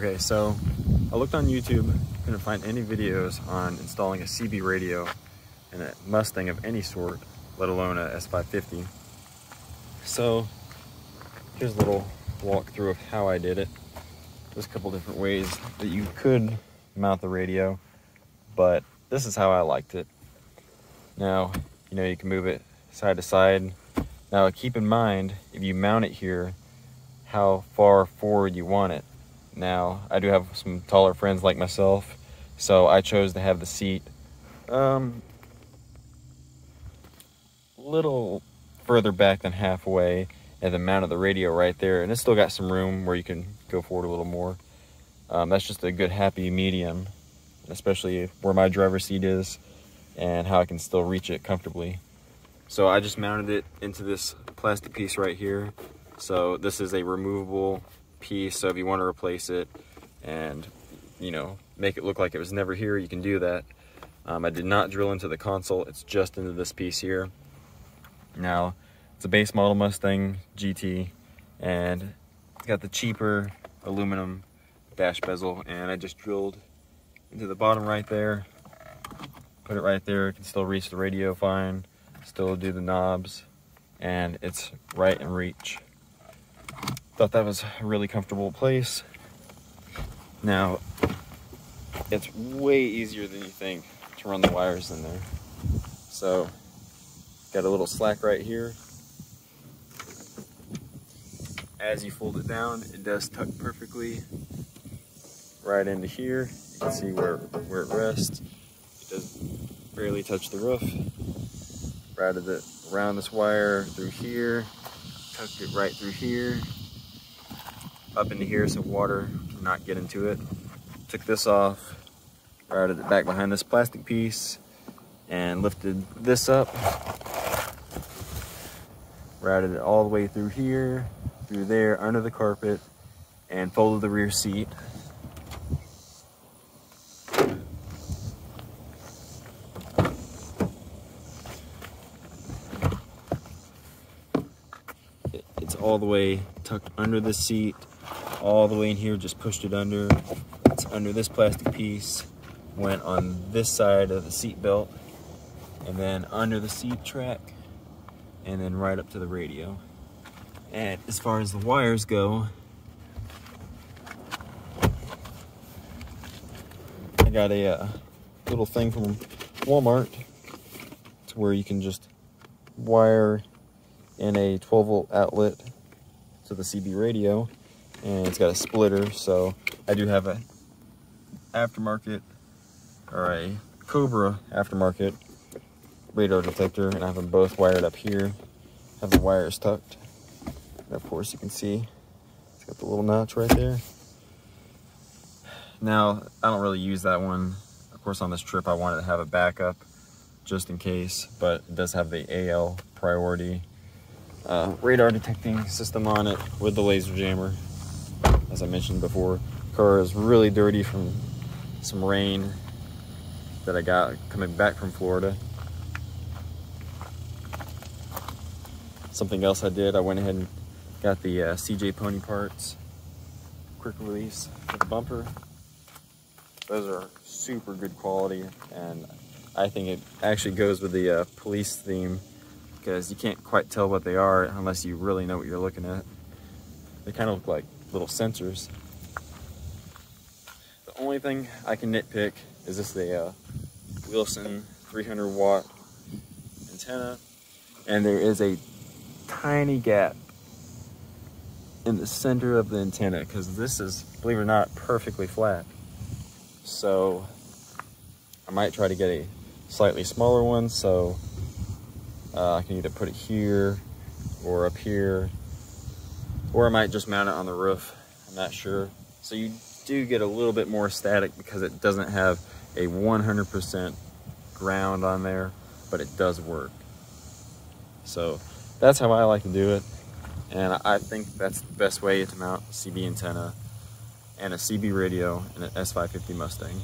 Okay, so I looked on YouTube, couldn't find any videos on installing a CB radio in a Mustang of any sort, let alone a S550. So here's a little walkthrough of how I did it. There's a couple different ways that you could mount the radio, but this is how I liked it. Now, you can move it side to side. Now keep in mind, if you mount it here, how far forward you want it. Now, I do have some taller friends like myself, so I chose to have the seat a little further back than halfway, and then mounted the radio right there, and it's still got some room where you can go forward a little more. That's just a good happy medium, especially where my driver's seat is and how I can still reach it comfortably. So I just mounted it into this plastic piece right here. So this is a removable piece, so if you want to replace it and make it look like it was never here, you can do that. I did not drill into the console, it's just into this piece here. Now it's a base model Mustang GT, and it's got the cheaper aluminum dash bezel, and I just drilled into the bottom right there, put it right there. It can still reach the radio fine, still do the knobs, and it's right in reach. Thought that was a really comfortable place. Now, it's way easier than you think to run the wires in there. So, got a little slack right here. As you fold it down, it does tuck perfectly right into here. You can see where it rests. It does barely touch the roof. Routed it around this wire through here, tucked it right through here, up into here so water cannot get into it. Took this off, routed it back behind this plastic piece, and lifted this up. Routed it all the way through here, through there, under the carpet, and folded the rear seat. It's all the way tucked under the seat, all the way in here, just pushed it under. It's under this plastic piece, went on this side of the seat belt, and then under the seat track, and then right up to the radio. And as far as the wires go, I got a little thing from Walmart to where you can just wire in a 12-volt outlet to the CB radio, and it's got a splitter. So I do have a aftermarket, or a Cobra aftermarket radar detector, and I have them both wired up here. Have the wires tucked, and of course you can see it's got the little notch right there. Now I don't really use that one. Of course, on this trip I wanted to have a backup just in case, but it does have the AL priority radar detecting system on it with the laser jammer. As I mentioned before, car is really dirty from some rain that I got coming back from Florida. Something else I did, I went ahead and got the CJ Pony parts, quick release for the bumper. Those are super good quality, and I think it actually goes with the police theme, because you can't quite tell what they are unless you really know what you're looking at. They kind of look like little sensors. The only thing I can nitpick is this the Wilson 300 watt antenna, and there is a tiny gap in the center of the antenna, because this is, believe it or not, perfectly flat. So I might try to get a slightly smaller one, so I can either put it here or up here, or I might just mount it on the roof. I'm not sure. So you do get a little bit more static because it doesn't have a 100% ground on there, but it does work. So that's how I like to do it, and I think that's the best way to mount a CB antenna and a CB radio in an S550 Mustang.